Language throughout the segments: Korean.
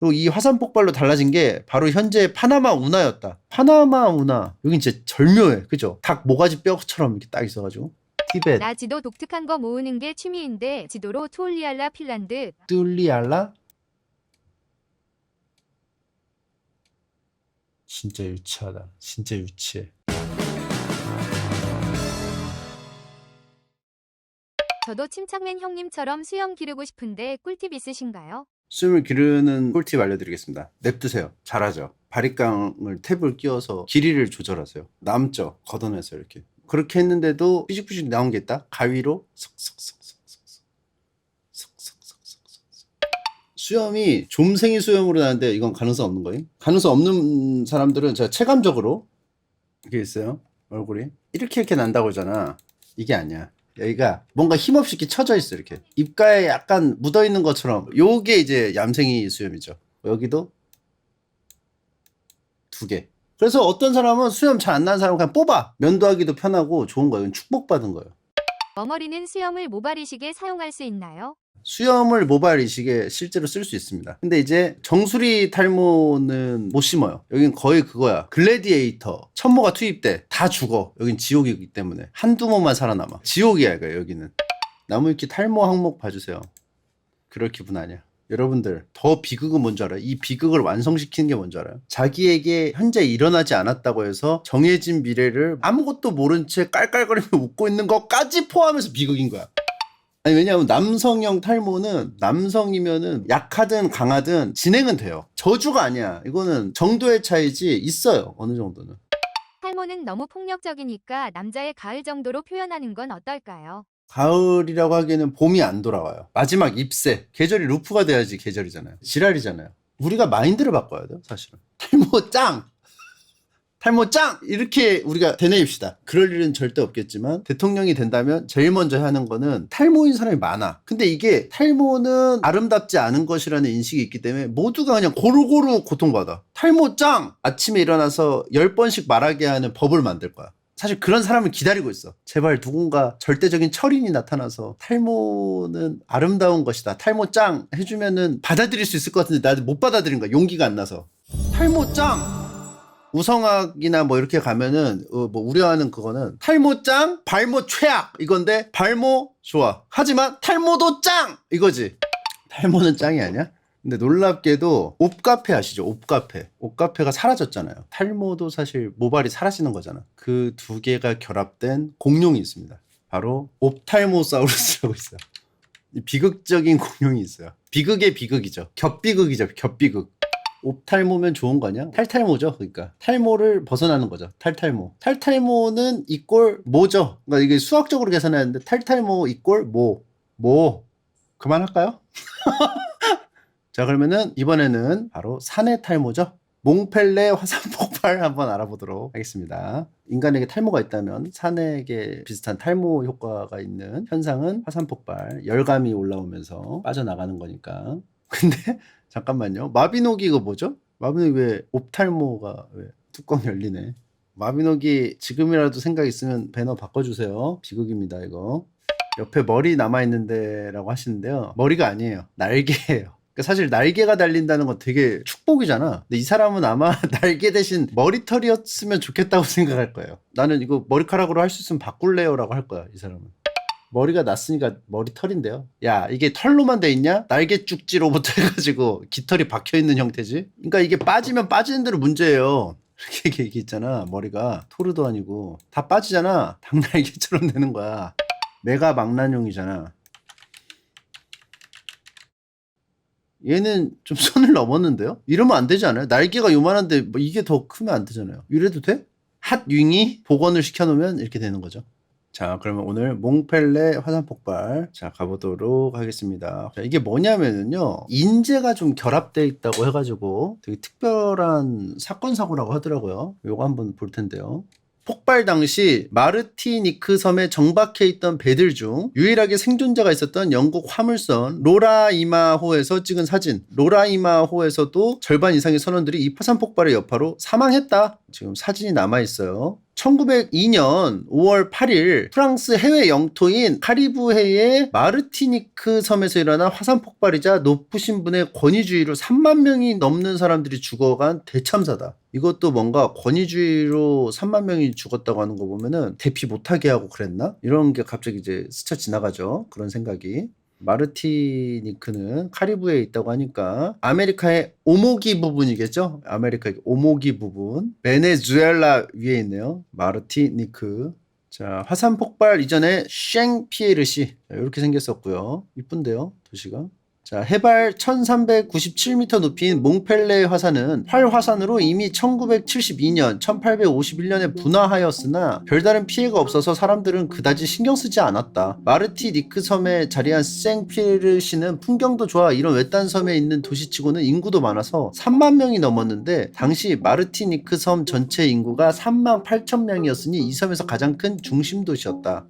그리고 이 화산 폭발로 달라진 게 바로 현재 파나마 운하였다. 파나마 운하. 여긴 진짜 절묘해. 그죠? 닭 모가지 뼈처럼 이렇게 딱 있어가지고. 티벳. 나 지도 독특한 거 모으는 게 취미인데 지도로 투올리알라 핀란드. 뚜리알라? 진짜 유치하다. 진짜 유치해. 저도 침착맨 형님처럼 수염 기르고 싶은데 꿀팁 있으신가요? 수염을 기르는 꿀팁 알려드리겠습니다. 냅두세요. 잘하죠. 바리깡을 탭을 끼워서 길이를 조절하세요. 남죠. 걷어내서 이렇게. 그렇게 했는데도 삐죽삐죽 나온 게 있다. 가위로 석석석석석석 석석석석석. 수염이 좀생이 수염으로 나는데 이건 가능성 없는 거예요. 가능성 없는 사람들은 제가 체감적으로 이렇게 있어요. 얼굴이 이렇게 난다고 하잖아. 이게 아니야. 여기가 뭔가 힘없이 이렇게 쳐져 있어. 이렇게 입가에 약간 묻어 있는 것처럼. 요게 이제 얌생이 수염이죠. 여기도 2개. 그래서 어떤 사람은 수염 잘 안 나는 사람은 그냥 뽑아. 면도하기도 편하고 좋은 거예요. 이건 축복받은 거예요. 머머리는 수염을 모발 이식에 사용할 수 있나요? 수염을 모발 이식에 실제로 쓸 수 있습니다. 근데 이제 정수리 탈모는 못 심어요. 여긴 거의 그거야. 글래디에이터. 천모가 투입돼. 다 죽어. 여긴 지옥이기 때문에. 한두 모만 살아남아. 지옥이야, 이거 여기는. 나무위키 탈모 항목 봐주세요. 그럴 기분 아니야. 여러분들 더 비극은 뭔지 알아요? 이 비극을 완성시키는 게 뭔지 알아요? 자기에게 현재 일어나지 않았다고 해서 정해진 미래를 아무것도 모른 채 깔깔거리며 웃고 있는 것까지 포함해서 비극인 거야. 아니, 왜냐하면 남성형 탈모는 남성이면은 약하든 강하든 진행은 돼요. 저주가 아니야. 이거는 정도의 차이지. 있어요. 어느 정도는. 탈모는 너무 폭력적이니까 남자의 가을 정도로 표현하는 건 어떨까요? 가을이라고 하기에는 봄이 안 돌아와요. 마지막 잎새. 계절이 루프가 돼야지 계절이잖아요. 지랄이잖아요. 우리가 마인드를 바꿔야 돼요, 사실은. 탈모 짱! 탈모 짱! 이렇게 우리가 되뇌입시다. 그럴 일은 절대 없겠지만 대통령이 된다면 제일 먼저 하는 거는 탈모인 사람이 많아. 근데 이게 탈모는 아름답지 않은 것이라는 인식이 있기 때문에 모두가 그냥 고루고루 고통받아. 탈모 짱! 아침에 일어나서 10번씩 말하게 하는 법을 만들 거야. 사실 그런 사람을 기다리고 있어. 제발 누군가 절대적인 철인이 나타나서 탈모는 아름다운 것이다. 탈모 짱! 해주면은 받아들일 수 있을 것 같은데 나도 못 받아들인 거야. 용기가 안 나서. 탈모 짱! 우성학이나 뭐 이렇게 가면은 뭐 우려하는 그거는 탈모 짱, 발모 최악 이건데 발모 좋아. 하지만 탈모도 짱 이거지. 탈모는 짱이 아니야? 근데 놀랍게도 옵카페 아시죠? 옵카페. 옵카페가 사라졌잖아요. 탈모도 사실 모발이 사라지는 거잖아. 그 2개가 결합된 공룡이 있습니다. 바로 옵탈모사우루스라고 있어요. 이 비극적인 공룡이 있어요. 비극의 비극이죠. 겹비극이죠. 겹비극. 옵탈모면 좋은 거냐? 탈탈모죠. 그러니까 탈모를 벗어나는 거죠. 탈탈모. 탈탈모는 이꼴 모죠. 그러니까 이게 수학적으로 계산해야 하는데 탈탈모 이꼴 모. 그만할까요? 자, 그러면은 이번에는 바로 산의 탈모죠. 몽펠레 화산 폭발 한번 알아보도록 하겠습니다. 인간에게 탈모가 있다면 산에게 비슷한 탈모 효과가 있는 현상은 화산 폭발, 열감이 올라오면서 빠져나가는 거니까. 근데 잠깐만요. 마비노기 이거 뭐죠? 마비노기 왜 옵탈모가 왜 뚜껑 열리네. 마비노기 지금이라도 생각 있으면 배너 바꿔주세요. 비극입니다 이거. 옆에 머리 남아있는데 라고 하시는데요. 머리가 아니에요. 날개예요. 그러니까 사실 날개가 달린다는 건 되게 축복이잖아. 근데 이 사람은 아마 날개 대신 머리털이었으면 좋겠다고 생각할 거예요. 나는 이거 머리카락으로 할 수 있으면 바꿀래요 라고 할 거야 이 사람은. 머리가 났으니까 머리털인데요. 야, 이게 털로만 돼 있냐? 날개 쭉지로부터 해가지고 깃털이 박혀있는 형태지. 그러니까 이게 빠지면 빠지는 대로 문제예요. 이렇게 얘기 있잖아. 머리가 토르도 아니고 다 빠지잖아. 닭날개처럼 되는 거야. 메가 망나뇽이잖아. 얘는 좀 선을 넘었는데요? 이러면 안 되지 않아요? 날개가 요만한데 뭐 이게 더 크면 안 되잖아요. 이래도 돼? 핫윙이 복원을 시켜놓으면 이렇게 되는 거죠. 자, 그러면 오늘 몽펠레 화산 폭발 자 가보도록 하겠습니다. 자, 이게 뭐냐면은요 인재가 좀 결합되어 있다고 해가지고 되게 특별한 사건 사고라고 하더라고요. 요거 한번 볼 텐데요. 폭발 당시 마르티니크 섬에 정박해 있던 배들 중 유일하게 생존자가 있었던 영국 화물선 로라이마호에서 찍은 사진. 로라이마호에서도 절반 이상의 선원들이 이 화산 폭발의 여파로 사망했다. 지금 사진이 남아 있어요. 1902년 5월 8일 프랑스 해외 영토인 카리브해의 마르티니크 섬에서 일어난 화산 폭발이자 높으신 분의 권위주의로 3만 명이 넘는 사람들이 죽어간 대참사다. 이것도 뭔가 권위주의로 3만 명이 죽었다고 하는 거 보면은 대피 못하게 하고 그랬나? 이런 게 갑자기 이제 스쳐 지나가죠. 그런 생각이. 마르티니크는 카리브해에 있다고 하니까 아메리카의 오모기 부분이겠죠? 아메리카의 오모기 부분. 베네수엘라 위에 있네요. 마르티니크. 자, 화산 폭발 이전에 쉥피에르시 이렇게 생겼었고요. 이쁜데요, 도시가. 자, 해발 1397m 높이인 몽펠레 화산은 활화산으로 이미 1972년, 1851년에 분화하였으나 별다른 피해가 없어서 사람들은 그다지 신경 쓰지 않았다. 마르티니크 섬에 자리한 생피에르시는 풍경도 좋아 이런 외딴 섬에 있는 도시치고는 인구도 많아서 3만 명이 넘었는데 당시 마르티니크 섬 전체 인구가 3만 8천 명이었으니 이 섬에서 가장 큰 중심 도시였다.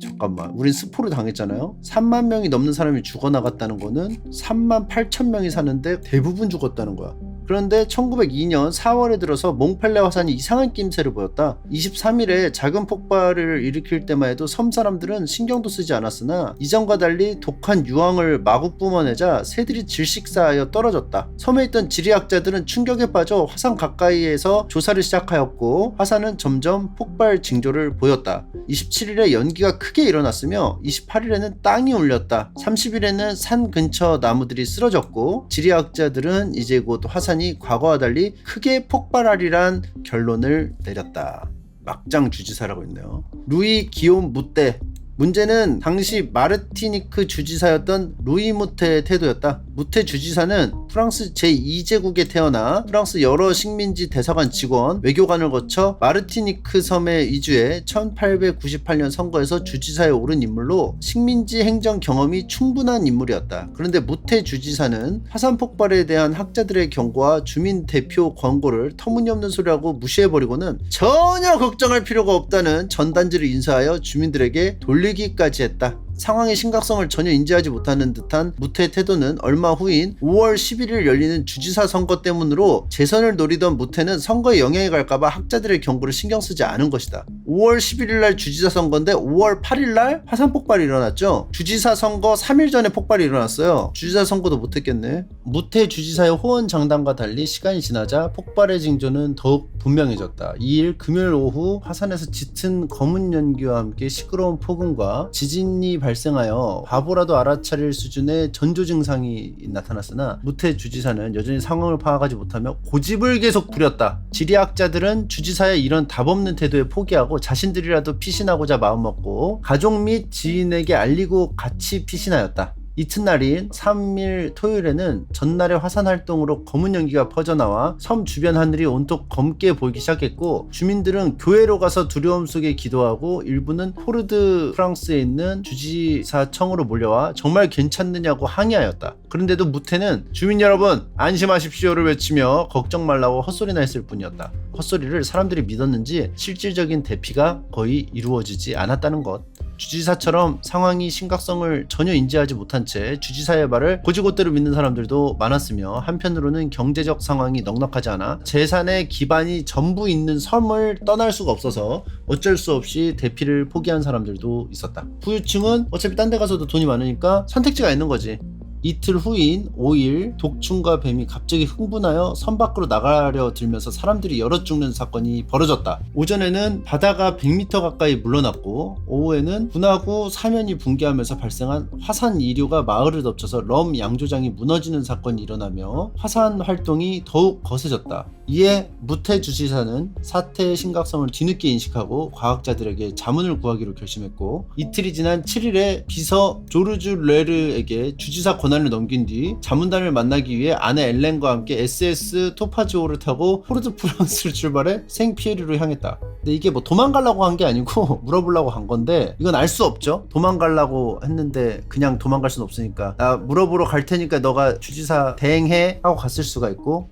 잠깐만, 우린 스포를 당했잖아요. 3만 명이 넘는 사람이 죽어나갔다는 거는 3만 8천 명이 사는데 대부분 죽었다는 거야. 그런데 1902년 4월에 들어서 몽펠레 화산이 이상한 낌새를 보였다. 23일에 작은 폭발을 일으킬 때만 해도 섬 사람들은 신경도 쓰지 않았으나 이전과 달리 독한 유황을 마구 뿜어내자 새들이 질식사하여 떨어졌다. 섬에 있던 지리학자들은 충격에 빠져 화산 가까이에서 조사를 시작하였고 화산은 점점 폭발 징조를 보였다. 27일에 연기가 크게 일어났으며 28일에는 땅이 울렸다. 30일에는 산 근처 나무들이 쓰러졌고 지리학자들은 이제 곧 화산이 과거와 달리 크게 폭발하리란 결론을 내렸다. 막장 주지사라고 있네요. 루이 기욤 무테. 문제는 당시 마르티니크 주지사였던 루이 무테의 태도였다. 무테 주지사는 프랑스 제2제국에 태어나 프랑스 여러 식민지 대사관 직원, 외교관을 거쳐 마르티니크 섬에 이주해 1898년 선거에서 주지사에 오른 인물로 식민지 행정 경험이 충분한 인물이었다. 그런데 무테 주지사는 화산 폭발에 대한 학자들의 경고와 주민 대표 권고를 터무니없는 소리라고 무시해버리고는 전혀 걱정할 필요가 없다는 전단지를 인쇄하여 주민들에게 돌리기까지 했다. 상황의 심각성을 전혀 인지하지 못하는 듯한 무테의 태도는 얼마 후인 5월 11일 열리는 주지사 선거 때문으로 재선을 노리던 무테는 선거에 영향이 갈까봐 학자들의 경고를 신경 쓰지 않은 것이다. 5월 11일 날 주지사 선거인데 5월 8일 날 화산 폭발이 일어났죠. 주지사 선거 3일 전에 폭발이 일어났어요. 주지사 선거도 못했겠네. 무테 주지사의 호언장담과 달리 시간이 지나자 폭발의 징조는 더욱 분명해졌다. 2일 금요일 오후 화산에서 짙은 검은 연기와 함께 시끄러운 폭음과 지진이 발생하여 바보라도 알아차릴 수준의 전조 증상이 나타났으나 무테 주지사는 여전히 상황을 파악하지 못하며 고집을 계속 부렸다. 지리학자들은 주지사의 이런 답없는 태도에 포기하고 자신들이라도 피신하고자 마음먹고 가족 및 지인에게 알리고 같이 피신하였다. 이튿날인 3일 토요일에는 전날의 화산 활동으로 검은 연기가 퍼져나와 섬 주변 하늘이 온통 검게 보이기 시작했고 주민들은 교회로 가서 두려움 속에 기도하고 일부는 포르드 프랑스에 있는 주지사청으로 몰려와 정말 괜찮느냐고 항의하였다. 그런데도 무테는 주민 여러분 안심하십시오를 외치며 걱정 말라고 헛소리나 했을 뿐이었다. 헛소리를 사람들이 믿었는지 실질적인 대피가 거의 이루어지지 않았다는 것. 주지사처럼 상황이 심각성을 전혀 인지하지 못한 채 주지사의 말을 곧이곧대로 믿는 사람들도 많았으며 한편으로는 경제적 상황이 넉넉하지 않아 재산의 기반이 전부 있는 섬을 떠날 수가 없어서 어쩔 수 없이 대피를 포기한 사람들도 있었다. 후유증은 어차피 딴 데 가서도 돈이 많으니까 선택지가 있는 거지. 이틀 후인 5일 독충과 뱀이 갑자기 흥분하여 섬 밖으로 나가려 들면서 사람들이 여럿 죽는 사건이 벌어졌다. 오전에는 바다가 100m 가까이 물러났고 오후에는 분화구 사면이 붕괴하면서 발생한 화산 이류가 마을을 덮쳐서 럼 양조장이 무너지는 사건이 일어나며 화산 활동이 더욱 거세졌다. 이에 무테 주지사는 사태의 심각성을 뒤늦게 인식하고 과학자들에게 자문을 구하기로 결심했고 이틀이 지난 7일에 비서 조르주 레르에게 주지사 권한을 넘긴 뒤 자문단을 만나기 위해 아내 엘렌과 함께 SS 토파지오를 타고 포르드 프랑스를 출발해 생피에르로 향했다. 근데 이게 뭐 도망가려고 한 게 아니고 물어보려고 간 건데 이건 알 수 없죠. 도망가려고 했는데 그냥 도망갈 순 없으니까 나 물어보러 갈 테니까 너가 주지사 대행해 하고 갔을 수가 있고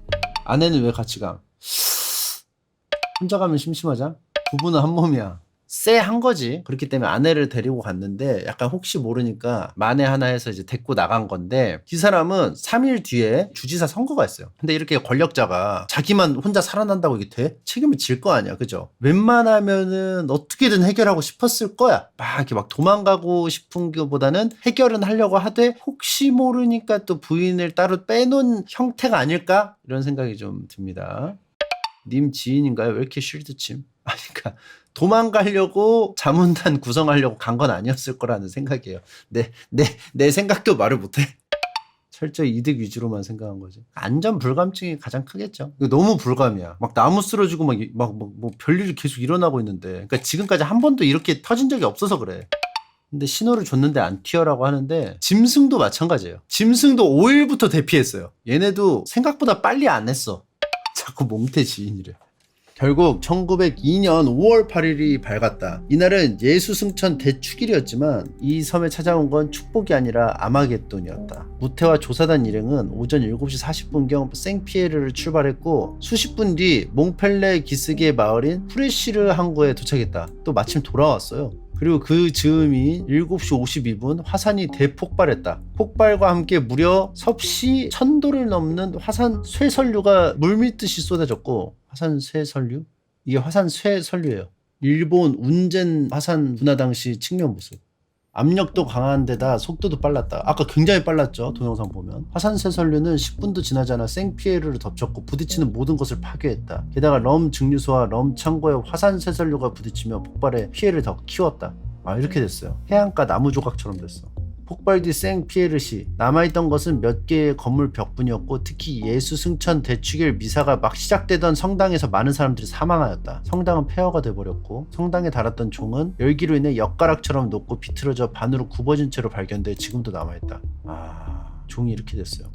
아내는 왜 같이 가? 혼자 가면 심심하자? 부부는 한 몸이야. 쎄한 거지. 그렇기 때문에 아내를 데리고 갔는데 약간 혹시 모르니까 만에 하나 해서 이제 데리고 나간 건데 이 사람은 3일 뒤에 주지사 선거가 있어요. 근데 이렇게 권력자가 자기만 혼자 살아난다고 이게 돼? 책임을 질 거 아니야. 그죠? 웬만하면은 어떻게든 해결하고 싶었을 거야. 막 이렇게 막 도망가고 싶은 것보다는 해결은 하려고 하되 혹시 모르니까 또 부인을 따로 빼놓은 형태가 아닐까? 이런 생각이 좀 듭니다. 님 지인인가요? 왜 이렇게 쉴드침? 아니, 그러니까 도망가려고 자문단 구성하려고 간 건 아니었을 거라는 생각이에요. 내 생각도 말을 못해. 철저히 이득 위주로만 생각한 거지. 안전 불감증이 가장 크겠죠. 이거 너무 불감이야. 막 나무 쓰러지고 뭐 별일이 계속 일어나고 있는데. 그러니까 지금까지 한 번도 이렇게 터진 적이 없어서 그래. 근데 신호를 줬는데 안 튀어라고 하는데 짐승도 마찬가지예요. 짐승도 5일부터 대피했어요. 얘네도 생각보다 빨리 안 했어. 자꾸 몽태 지인이래. 결국 1902년 5월 8일이 밝았다. 이날은 예수 승천 대축일이었지만 이 섬에 찾아온 건 축복이 아니라 아마겟돈이었다. 무태와 조사단 일행은 오전 7시 40분경 생피에르를 출발했고 수십 분 뒤 몽펠레 기슭의 마을인 프레시르 항구에 도착했다. 또 마침 돌아왔어요. 그리고 그 즈음인 7시 52분 화산이 대폭발했다. 폭발과 함께 무려 섭씨 1000도를 넘는 화산 쇠설류가 물밀듯이 쏟아졌고 화산 쇠설류? 이게 화산 쇠설류예요. 일본 운젠 화산 분화 당시 측면 모습. 압력도 강한 데다 속도도 빨랐다. 아까 굉장히 빨랐죠. 동영상 보면. 화산 쇠설류는 10분도 지나지 않아 생피에르를 덮쳤고 부딪히는 모든 것을 파괴했다. 게다가 럼 증류소와 럼 창고에 화산 쇠설류가 부딪히며 폭발해 피해를 더 키웠다. 이렇게 됐어요. 해안가 나무 조각처럼 됐어. 폭발 뒤 생피에르시 남아있던 것은 몇 개의 건물 벽뿐이었고 특히 예수 승천 대축일 미사가 막 시작되던 성당에서 많은 사람들이 사망하였다. 성당은 폐허가 돼버렸고 성당에 달았던 종은 열기로 인해 엿가락처럼 녹고 비틀어져 반으로 굽어진 채로 발견돼 지금도 남아있다. 종이 이렇게 됐어요.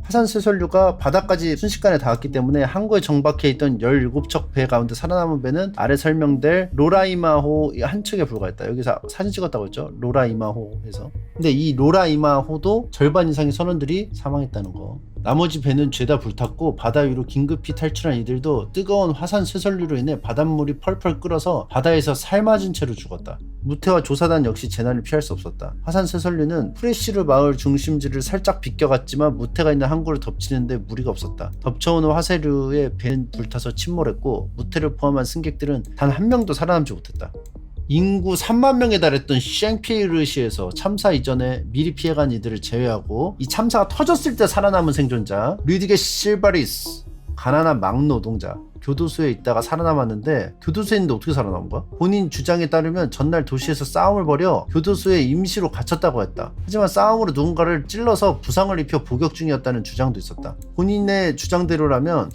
화산 쇠설류가 바다까지 순식간에 닿았기 때문에 항구에 정박해 있던 17척 배 가운데 살아남은 배는 아래 설명될 로라이마호 한 척에 불과했다. 여기서 사진 찍었다고 했죠. 로라이마호에서. 근데 이 로라이마호도 절반 이상의 선원들이 사망했다는 거. 나머지 배는 죄다 불탔고 바다 위로 긴급히 탈출한 이들도 뜨거운 화산 쇠설류로 인해 바닷물이 펄펄 끓어서 바다에서 삶아진 채로 죽었다. 무태와 조사단 역시 재난을 피할 수 없었다. 화산 쇠설류는 프레시르 마을 중심지를 살짝 비껴갔지만 무태가 있는 항구를 덮치는데 무리가 없었다. 덮쳐오는 화쇄류에 배는 불타서 침몰했고 무태를 포함한 승객들은 단 한 명도 살아남지 못했다. 인구 3만 명에 달했던 샹피르시에서 참사 이전에 미리 피해간 이들을 제외하고 이 참사가 터졌을 때 살아남은 생존자 류디게 실바리스, 가난한 막노동자, 교도소에 있다가 살아남았는데 교도소에 있는데 어떻게 살아남은 거야? 본인 주장에 따르면 전날 도시에서 싸움을 벌여 교도소에 임시로 갇혔다고 했다. 하지만 싸움으로 누군가를 찔러서 부상을 입혀 복역 중이었다는 주장도 있었다. 본인의 주장대로라면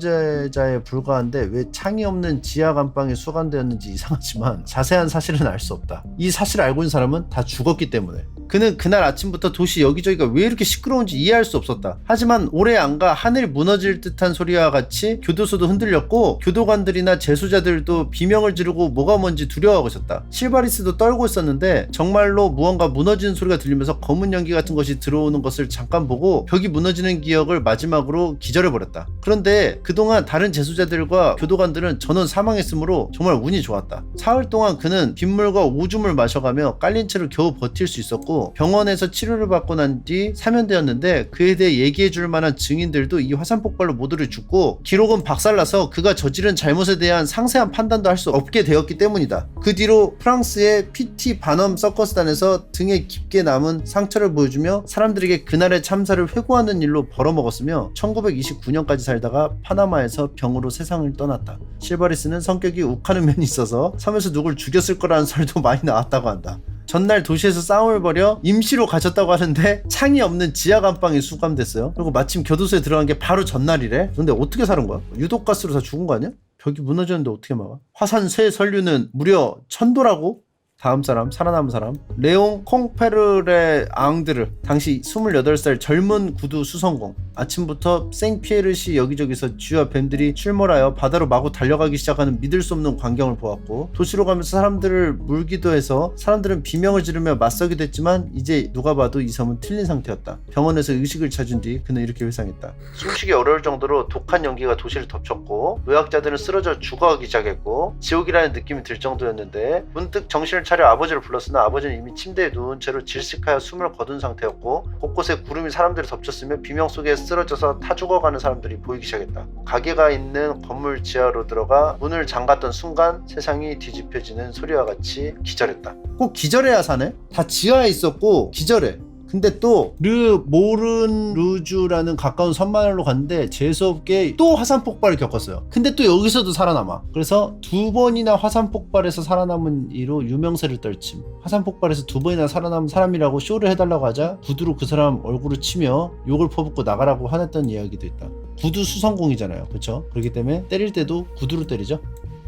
경범죄자에 불과한데 왜 창이 없는 지하 감방에 수감되었는지 이상하지만 자세한 사실은 알 수 없다. 이 사실을 알고 있는 사람은 다 죽었기 때문에. 그는 그날 아침부터 도시 여기저기가 왜 이렇게 시끄러운지 이해할 수 없었다. 하지만 오래 안가 하늘 무너질 듯한 소리와 같이 교도소도 흔들렸고 교도관들이나 재수자들도 비명을 지르고 뭐가 뭔지 두려워하고 있었다. 실바리스도 떨고 있었는데 정말로 무언가 무너지는 소리가 들리면서 검은 연기 같은 것이 들어오는 것을 잠깐 보고 벽이 무너지는 기억을 마지막으로 기절해버렸다. 그런데 그동안 다른 재수자들과 교도관들은 전원 사망했으므로 정말 운이 좋았다. 사흘 동안 그는 빗물과 오줌을 마셔가며 깔린 채로 겨우 버틸 수 있었고 병원에서 치료를 받고 난 뒤 사면되었는데 그에 대해 얘기해줄 만한 증인들도 이 화산 폭발로 모두를 죽고 기록은 박살나서 그가 저지른 잘못에 대한 상세한 판단도 할 수 없게 되었기 때문이다. 그 뒤로 프랑스의 PT 바넘 서커스단에서 등에 깊게 남은 상처를 보여주며 사람들에게 그날의 참사를 회고하는 일로 벌어먹었으며 1929년까지 살다가 파나마에서 병으로 세상을 떠났다. 실바리스는 성격이 욱하는 면이 있어서 섬에서 누굴 죽였을 거라는 설도 많이 나왔다고 한다. 전날 도시에서 싸움을 벌여 임시로 갇혔다고 하는데 창이 없는 지하 감방에 수감됐어요. 그리고 마침 교도소에 들어간 게 바로 전날이래. 근데 어떻게 사는 거야? 유독가스로 다 죽은 거 아니야? 벽이 무너졌는데 어떻게 막아? 화산 쇠 설류는 무려 1000도라고? 다음 사람, 살아남은 사람. 레옹 콩페르레 앙드르. 당시 28살 젊은 구두 수성공. 아침부터 생피에르시 여기저기서 쥐와 뱀들이 출몰하여 바다로 마구 달려가기 시작하는 믿을 수 없는 광경을 보았고, 도시로 가면서 사람들을 물기도 해서 사람들은 비명을 지르며 맞서기도 했지만 이제 누가 봐도 이 섬은 틀린 상태였다. 병원에서 의식을 찾은 뒤 그는 이렇게 회상했다. 숨쉬기 어려울 정도로 독한 연기가 도시를 덮쳤고, 노약자들은 쓰러져 죽어가기 시작했고, 지옥이라는 느낌이 들 정도였는데, 문득 정신을 차려 아버지를 불렀으나 아버지는 이미 침대에 누운 채로 질식하여 숨을 거둔 상태였고, 곳곳에 구름이 사람들을 덮쳤으며 비명 속에 쓰러져서 타 죽어가는 사람들이 보이기 시작했다. 가게가 있는 건물 지하로 들어가 문을 잠갔던 순간 세상이 뒤집혀지는 소리와 같이 기절했다. 꼭 기절해야 사네? 다 지하에 있었고 기절해. 근데 또 르 모른 루주라는 가까운 섬마을로 갔는데 재수없게 또 화산 폭발을 겪었어요. 근데 또 여기서도 살아남아. 그래서 2번이나 화산 폭발에서 살아남은 이로 유명세를 떨침. 화산 폭발에서 2번이나 살아남은 사람이라고 쇼를 해달라고 하자 구두로 그 사람 얼굴을 치며 욕을 퍼붓고 나가라고 화냈던 이야기도 있다. 구두 수성공이잖아요, 그렇죠? 그렇기 때문에 때릴 때도 구두로 때리죠.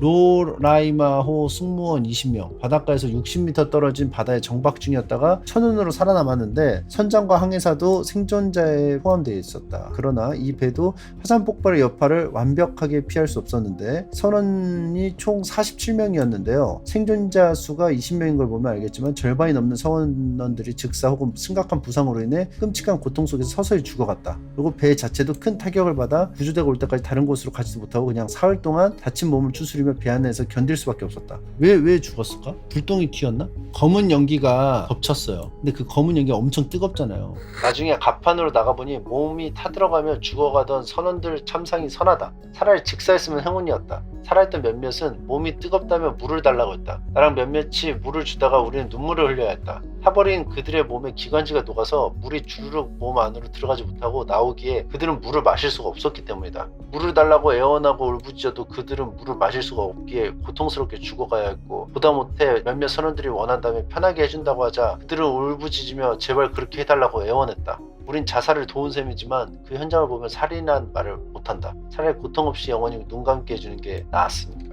로라이마호 승무원 20명, 바닷가에서 60m 떨어진 바다에 정박 중이었다가 천운으로 살아남았는데 선장과 항해사도 생존자에 포함되어 있었다. 그러나 이 배도 화산 폭발의 여파를 완벽하게 피할 수 없었는데 선원이 총 47명이었는데요. 생존자 수가 20명인 걸 보면 알겠지만 절반이 넘는 선원들이 즉사 혹은 심각한 부상으로 인해 끔찍한 고통 속에서 서서히 죽어갔다. 그리고 배 자체도 큰 타격을 받아 구조대가 올 때까지 다른 곳으로 가지도 못하고 그냥 사흘 동안 다친 몸을 추스리며 배 안에서 견딜 수밖에 없었다. 왜 죽었을까? 불똥이 튀었나? 검은 연기가 덮쳤어요. 근데 그 검은 연기가 엄청 뜨겁잖아요. 나중에 갑판으로 나가보니 몸이 타들어가며 죽어가던 선원들 참상이 선하다. 차라리 직사했으면 행운이었다. 살아있던 몇몇은 몸이 뜨겁다며 물을 달라고 했다. 나랑 몇몇이 물을 주다가 우리는 눈물을 흘려야 했다. 타버린 그들의 몸에 기관지가 녹아서 물이 주르륵 몸 안으로 들어가지 못하고 나오기에 그들은 물을 마실 수가 없었기 때문이다. 물을 달라고 애원하고 울부짖어도 그들은 물을 마실 수가 없기에 고통스럽게 죽어가야 했고, 보다 못해 몇몇 선원들이 원한다면 편하게 해준다고 하자 그들은 울부짖으며 제발 그렇게 해달라고 애원했다. 우린 자살을 도운 셈이지만 그 현장을 보면 살인한 말을 못한다. 차라리 고통 없이 영원히 눈 감게 해주는 게 나았으니까.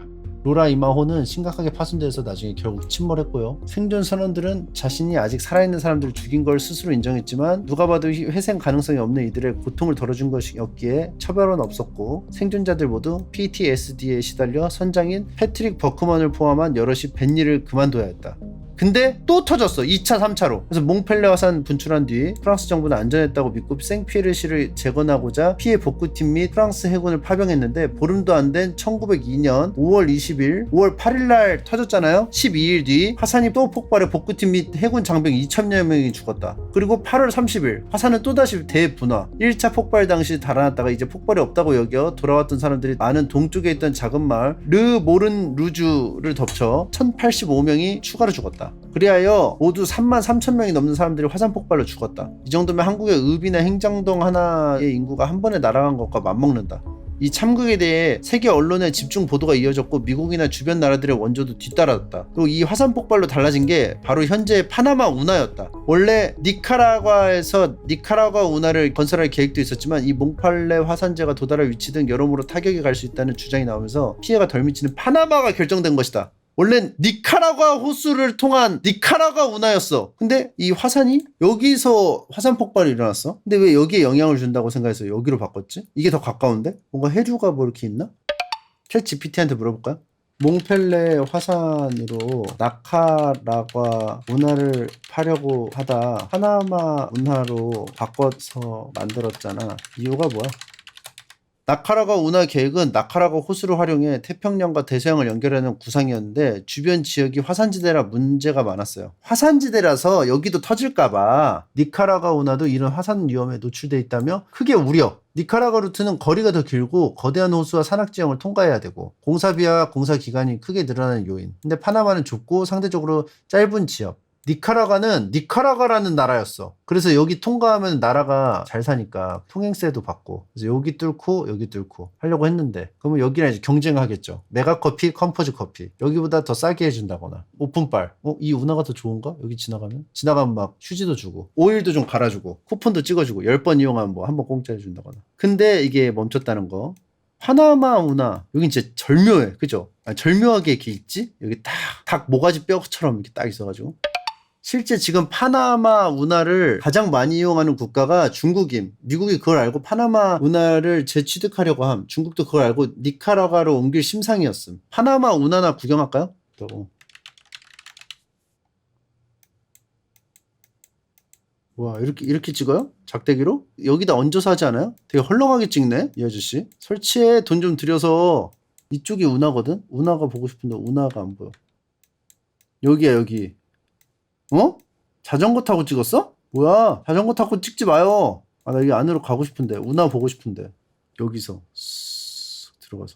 로라 이마호는 심각하게 파손돼서 나중에 결국 침몰했고요. 생존 선원들은 자신이 아직 살아있는 사람들을 죽인 걸 스스로 인정했지만 누가 봐도 회생 가능성이 없는 이들의 고통을 덜어준 것이었기에 처벌은 없었고, 생존자들 모두 PTSD에 시달려 선장인 패트릭 버크먼을 포함한 여럿이 뱃일을 그만둬야 했다. 근데 또 터졌어. 2차 3차로. 그래서 몽펠레 화산 분출한 뒤 프랑스 정부는 안전했다고 믿고 생피에르시를 재건하고자 피해 복구팀 및 프랑스 해군을 파병했는데 보름도 안 된 1902년 5월 20일 5월 8일날 터졌잖아요. 12일 뒤 화산이 또 폭발해 복구팀 및 해군 장병 2,000여 명이 죽었다. 그리고 8월 30일 화산은 또다시 대분화. 1차 폭발 당시 달아났다가 이제 폭발이 없다고 여겨 돌아왔던 사람들이 많은 동쪽에 있던 작은 마을 르 모른 루주를 덮쳐 1,085명이 추가로 죽었다. 그리하여 모두 33,000명이 넘는 사람들이 화산 폭발로 죽었다. 이 정도면 한국의 읍이나 행정동 하나의 인구가 한 번에 날아간 것과 맞먹는다. 이 참극에 대해 세계 언론의 집중 보도가 이어졌고 미국이나 주변 나라들의 원조도 뒤따랐다. 그리고 이 화산 폭발로 달라진 게 바로 현재 파나마 운하였다. 원래 니카라과에서 니카라과 운하를 건설할 계획도 있었지만 이 몽팔레 화산재가 도달할 위치 등 여러모로 타격이 갈 수 있다는 주장이 나오면서 피해가 덜 미치는 파나마가 결정된 것이다. 원래 니카라과 호수를 통한 니카라과 운하였어. 근데 이 화산이 여기서 화산 폭발이 일어났어. 근데 왜 여기에 영향을 준다고 생각해서 여기로 바꿨지? 이게 더 가까운데? 뭔가 해류가 뭐 이렇게 있나? 챗 GPT한테 물어볼까요? 몽펠레 화산으로 나카라과 운하를 파려고 하다 파나마 운하로 바꿔서 만들었잖아. 이유가 뭐야? 나카라과 운하 계획은 나카라과 호수를 활용해 태평양과 대서양을 연결하는 구상이었는데 주변 지역이 화산지대라 문제가 많았어요. 화산지대라서 여기도 터질까봐 니카라과 운하도 이런 화산 위험에 노출돼 있다며 크게 우려. 니카라과 루트는 거리가 더 길고 거대한 호수와 산악지형을 통과해야 되고 공사비와 공사기간이 크게 늘어나는 요인. 근데 파나마는 좁고 상대적으로 짧은 지역. 니카라과는 니카라과라는 나라였어. 그래서 여기 통과하면 나라가 잘 사니까 통행세도 받고, 그래서 여기 뚫고 여기 뚫고 하려고 했는데, 그러면 여기랑 이제 경쟁하겠죠. 메가커피, 컴포즈 커피. 여기보다 더 싸게 해준다거나 오픈빨. 이 운하가 더 좋은가? 여기 지나가면 막 휴지도 주고 오일도 좀 갈아주고 쿠폰도 찍어주고 10번 이용하면 뭐 한 번 공짜 해준다거나. 근데 이게 멈췄다는 거. 파나마 운하. 여긴 진짜 절묘해. 그죠? 아니, 절묘하게 이렇게 있지? 여기 딱 모가지 뼈처럼 이렇게 딱 있어가지고. 실제 지금 파나마 운하를 가장 많이 이용하는 국가가 중국임. 미국이 그걸 알고 파나마 운하를 재취득하려고 함. 중국도 그걸 알고 니카라과로 옮길 심상이었음. 파나마 운하나 구경할까요? 또. 와, 이렇게 찍어요? 작대기로? 여기다 얹어서 하지 않아요? 되게 헐렁하게 찍네, 이 아저씨. 설치해, 돈 좀 들여서. 이쪽이 운하거든? 운하가 보고 싶은데 운하가 안 보여. 여기야, 여기. 어? 자전거 타고 찍었어? 뭐야, 자전거 타고 찍지 마요. 아, 나 여기 안으로 가고 싶은데. 운하 보고 싶은데. 여기서 쓱 들어가서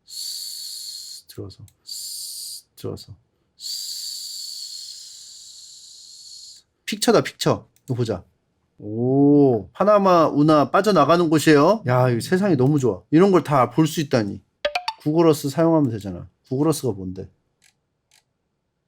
쓱 들어가서 쓱 들어가서 쓱. 픽처다, 픽처. 이거 보자. 오, 파나마 운하 빠져나가는 곳이에요. 야, 이 세상이 너무 좋아. 이런 걸 다 볼 수 있다니. 구글어스 사용하면 되잖아. 구글어스가 뭔데?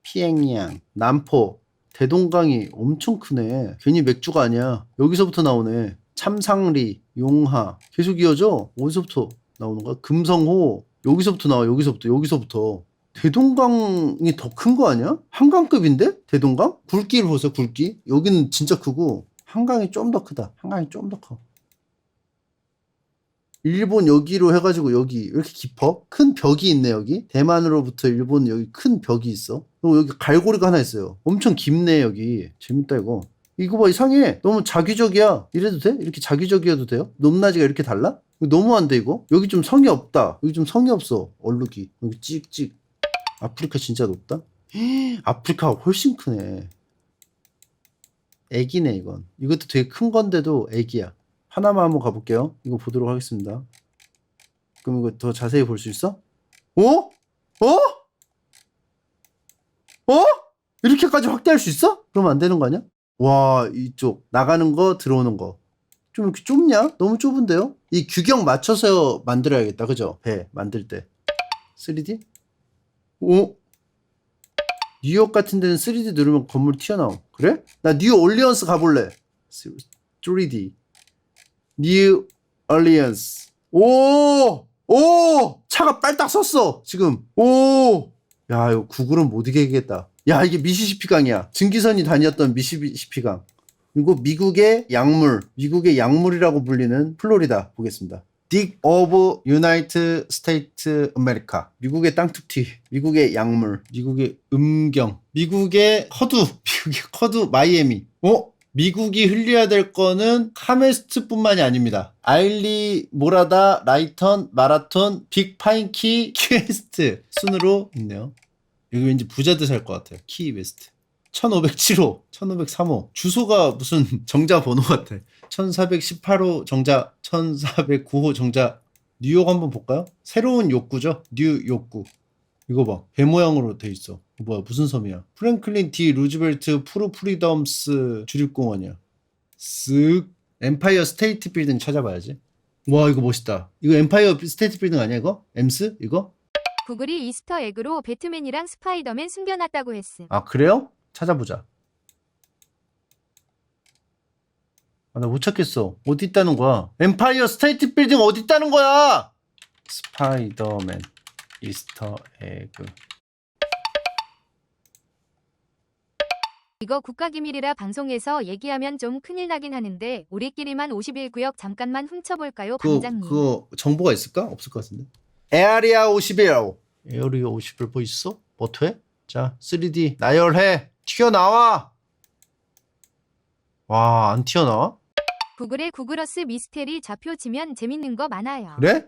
피앵양, 남포, 대동강이 엄청 크네. 괜히 맥주가 아니야. 여기서부터 나오네. 참상리, 용하. 계속 이어져. 어디서부터 나오는 거야? 금성호. 여기서부터 나와. 여기서부터. 대동강이 더 큰 거 아니야? 한강급인데? 대동강? 굵기를 보세요, 굵기. 여기는 진짜 크고 한강이 좀 더 크다. 한강이 좀 더 커. 일본 여기로 해가지고 여기 이렇게 깊어? 큰 벽이 있네, 여기. 대만으로부터 일본 여기 큰 벽이 있어. 그리고 여기 갈고리가 하나 있어요. 엄청 깊네, 여기. 재밌다, 이거. 이거 봐, 이상해. 너무 자기적이야. 이래도 돼? 이렇게 자기적이어도 돼요? 높낮이가 이렇게 달라? 이거 너무한데, 이거? 여기 좀 성의 없다. 여기 좀 성의 없어. 얼룩이. 여기 찍찍. 아프리카 진짜 높다? 아프리카가 훨씬 크네. 애기네, 이건. 이것도 되게 큰 건데도 애기야. 하나만 한번 가볼게요. 이거 보도록 하겠습니다. 그럼 이거 더 자세히 볼 수 있어? 어? 어? 어? 이렇게까지 확대할 수 있어? 그러면 안 되는 거 아니야? 와, 이쪽 나가는 거 들어오는 거 좀 이렇게 좁냐? 너무 좁은데요? 이 규격 맞춰서 만들어야겠다. 그죠? 배 만들 때 3D? 오? 뉴욕 같은 데는 3D 누르면 건물 튀어나옴. 그래? 나 뉴 올리언스 가볼래. 3D 뉴 얼리언스. 오! 오! 차가 빨딱 섰어, 지금. 오! 야, 이거 구글은 못 이기겠다. 야, 이게 미시시피 강이야. 증기선이 다녔던 미시시피 강. 그리고 미국의 약물, 미국의 약물이라고 불리는 플로리다 보겠습니다. 딕 오브 유나이트 스테이트 아메리카. 미국의 땅툭튀, 미국의 약물, 미국의 음경, 미국의 커두 마이애미. 미국이 흘려야 될 거는 카메스트뿐만이 아닙니다. 아일리, 모라다, 라이턴, 마라톤, 빅 파인키, 키웨스트 순으로 있네요. 여기 왠지 부자들 살 것 같아요. 키웨스트. 1507호, 1503호. 주소가 무슨 정자 번호 같아. 1418호 정자, 1409호 정자. 뉴욕 한번 볼까요? 새로운 욕구죠? 뉴 욕구. 이거 봐. 배 모양으로 돼 있어. 뭐야, 무슨 섬이야? 프랭클린 D 루즈벨트 프리덤스 주립공원이야. 쓱. 엠파이어 스테이트 빌딩 찾아봐야지. 와, 이거 멋있다. 이거 엠파이어 스테이트 빌딩 아니야, 이거? 엠스? 이거? 구글이 이스터 에그로 배트맨이랑 스파이더맨 숨겨놨다고 했음. 아, 그래요? 찾아보자. 아, 나 못 찾겠어. 어디 있다는 거야? 엠파이어 스테이트 빌딩 어디 있다는 거야? 스파이더맨 이스터 에그. 이거 국가기밀이라 방송에서 얘기하면 좀 큰일 나긴 하는데 우리끼리만 51구역 잠깐만 훔쳐볼까요, 방장님? 그거 정보가 있을까? 없을 것 같은데. 에어리아 51. 에어리아 51 뭐 있어? 뭐 돼? 자, 3D 나열해. 튀어나와. 와, 안 튀어나와? 구글에 구글어스 미스테리 좌표 치면 재밌는 거 많아요. 그래?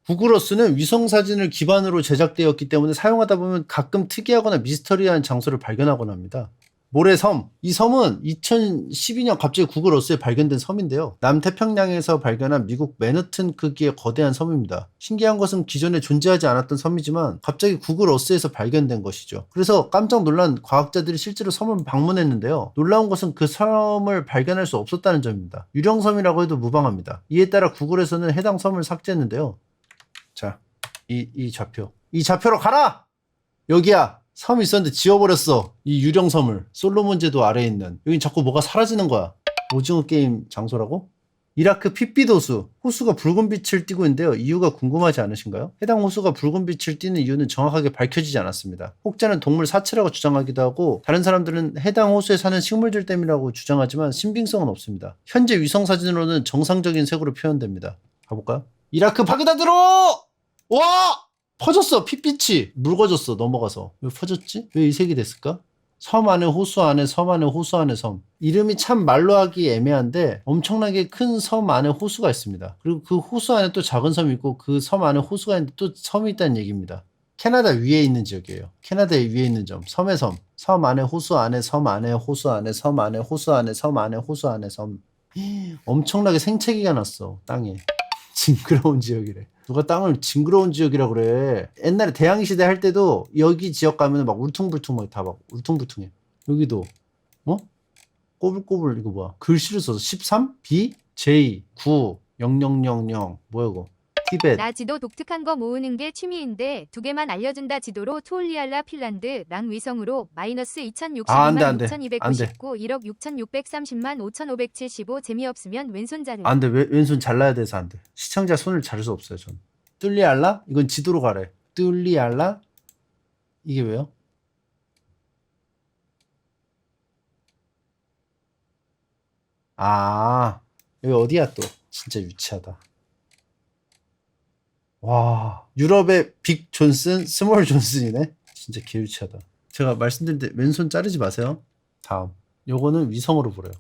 구글어스는 위성사진을 기반으로 제작되었기 때문에 사용하다 보면 가끔 특이하거나 미스터리한 장소를 발견하곤 합니다. 모래섬. 이 섬은 2012년 갑자기 구글어스에 발견된 섬인데요. 남태평양에서 발견한 미국 맨하튼 크기의 거대한 섬입니다. 신기한 것은 기존에 존재하지 않았던 섬이지만 갑자기 구글어스에서 발견된 것이죠. 그래서 깜짝 놀란 과학자들이 실제로 섬을 방문했는데요. 놀라운 것은 그 섬을 발견할 수 없었다는 점입니다. 유령섬이라고 해도 무방합니다. 이에 따라 구글에서는 해당 섬을 삭제했는데요. 자, 이 좌표. 이 좌표로 가라! 여기야. 섬이 있었는데 지워버렸어. 이 유령섬을. 솔로몬 제도 아래에 있는. 여긴 자꾸 뭐가 사라지는 거야. 오징어 게임 장소라고? 이라크 핏빛 호수. 호수가 붉은 빛을 띠고 있는데요. 이유가 궁금하지 않으신가요? 해당 호수가 붉은 빛을 띠는 이유는 정확하게 밝혀지지 않았습니다. 혹자는 동물 사체라고 주장하기도 하고 다른 사람들은 해당 호수에 사는 식물들 때문이라고 주장하지만 신빙성은 없습니다. 현재 위성사진으로는 정상적인 색으로 표현됩니다. 가볼까요? 이라크 바그다드로! 와! 퍼졌어. 핏빛이 묽어졌어. 넘어가서. 왜 퍼졌지? 왜 이 색이 됐을까? 섬 안에 호수 안에 섬 안에 호수 안에 섬. 이름이 참 말로 하기 애매한데 엄청나게 큰 섬 안에 호수가 있습니다. 그리고 그 호수 안에 또 작은 섬이 있고 그 섬 안에 호수가 있는데 또 섬이 있다는 얘기입니다. 캐나다 위에 있는 지역이에요. 캐나다의 위에 있는 점. 섬의 섬. 섬 안에 호수 안에 섬 안에 호수 안에 섬 안에 호수 안에 섬 안에 호수 안에 섬. 엄청나게 생채기가 났어. 땅에. 징그러운 지역이래. 누가 땅을 징그러운 지역이라 그래. 옛날에 대항시대 할 때도 여기 지역 가면 막 울퉁불퉁 막 다 막 울퉁불퉁해. 여기도 꼬불꼬불 이거 뭐야? 글씨를 써서 13 B J 9 0000 뭐야 이거? 티벳. 나 지도 독특한 거 모으는 게 취미인데 2개만 알려준다. 지도로 투올리알라 핀란드 랑 위성으로 마이너스 2062만 안 돼. 6299 1억 6630만 5575 재미없으면 왼손 자르. 안 돼. 왼손 잘라야 돼서 안 돼. 시청자 손을 자를 수 없어요, 전. 뚫리알라? 이건 지도로 가래. 뚫리알라? 이게 왜요? 아, 여기 어디야 또? 진짜 유치하다. 와, 유럽의 빅 존슨, 스몰 존슨이네? 진짜 개유치하다. 제가 말씀드린 데 왼손 자르지 마세요. 다음. 요거는 위성으로 보래요.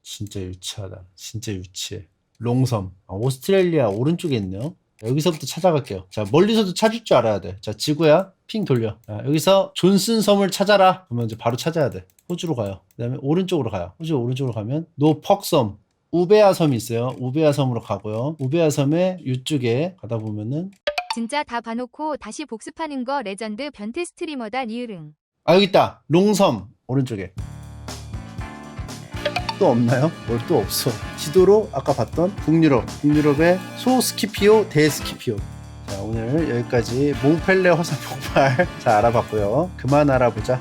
진짜 유치하다. 진짜 유치해. 롱섬. 오스트레일리아 오른쪽에 있네요. 여기서부터 찾아갈게요. 자, 멀리서도 찾을 줄 알아야 돼. 자, 지구야. 핑 돌려. 자, 여기서 존슨 섬을 찾아라. 그러면 이제 바로 찾아야 돼. 호주로 가요. 그 다음에 오른쪽으로 가요. 호주 오른쪽으로 가면 노퍽섬. 우베아 섬이 있어요. 우베아 섬으로 가고요. 우베아 섬의 이쪽에 가다 보면은 진짜 다 봐놓고 다시 복습하는 거 레전드 변태 스트리머다 리으릉. 아, 여기 있다. 롱섬. 오른쪽에. 또 없나요? 뭘 또 없어. 지도로 아까 봤던 북유럽의 소스키피오, 대스키피오. 자, 오늘 여기까지 몽펠레 화산 폭발 잘 알아봤고요. 그만 알아보자.